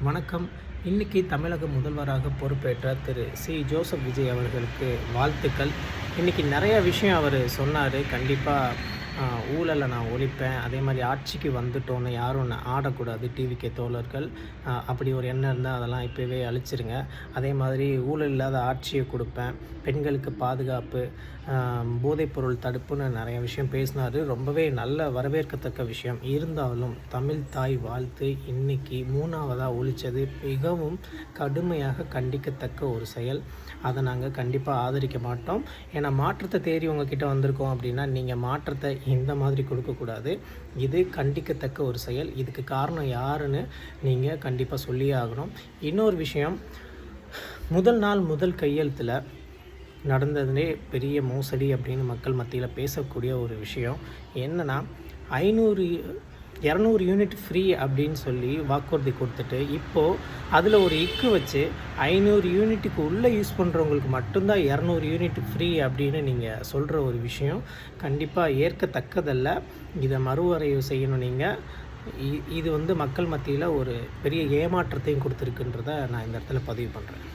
வணக்கம். இன்னைக்கு தமிழக முதல்வராக பொறுப்பேற்ற திரு ஜோசப் விஜய் அவர்களுக்கு வாழ்த்துக்கள். இன்னைக்கு நிறைய விஷயம் அவர் சொன்னார். கண்டிப்பாக ஊழலை நான் ஒழிப்பேன், அதே மாதிரி ஆட்சிக்கு வந்துட்டோன்னு யாரும் ஆடக்கூடாது டிவிகே தோழர்கள். அப்படி ஒரு எண்ணம் இருந்தால் அதெல்லாம் இப்போவே அழிச்சிருங்க. அதே மாதிரி ஊழல் இல்லாத ஆட்சியை கொடுப்பேன், பெண்களுக்கு பாதுகாப்பு, போதைப்பொருள் தடுப்புன்னு நிறைய விஷயம் பேசினார். ரொம்பவே நல்ல வரவேற்கத்தக்க விஷயம். இருந்தாலும் தமிழ் தாய் வாழ்த்து இன்னைக்கு 3வதாக ஒழித்தது மிகவும் கடுமையாக கண்டிக்கத்தக்க ஒரு செயல். அதை நாங்கள் கண்டிப்பாக ஆதரிக்க மாட்டோம். ஏன்னா மாற்றத்தை தேடி உங்ககிட்ட வந்திருக்கோம் அப்படின்னா நீங்கள் மாற்றத்தை இந்த மாதிரி கொடுக்கக்கூடாது. இது கண்டிக்கத்தக்க ஒரு செயல். இதுக்கு காரணம் யாருன்னு நீங்கள் கண்டிப்பாக சொல்லியே ஆகணும். இன்னொரு விஷயம், முதல் நாள் முதல் கையெழுத்தில் நடந்ததுலே பெரிய மோசடி அப்படின்னு மக்கள் மத்தியில் பேசக்கூடிய ஒரு விஷயம் என்னென்னா, 200 யூனிட் ஃப்ரீ அப்படின்னு சொல்லி வாக்குறுதி கொடுத்துட்டு இப்போது அதில் ஒரு இக்கு வச்சு 500 யூனிட்டுக்கு உள்ளே யூஸ் பண்ணுறவங்களுக்கு மட்டும்தான் 200 யூனிட் ஃப்ரீ அப்படின்னு நீங்கள் சொல்கிற ஒரு விஷயம் கண்டிப்பாக ஏற்கத்தக்கதல்ல. இதை மறுவரைவு செய்யணும். நீங்கள் இது மக்கள் மத்தியில் ஒரு பெரிய ஏமாற்றத்தையும் கொடுத்துருக்குன்றதை நான் இந்த இடத்துல பதிவு பண்ணுறேன்.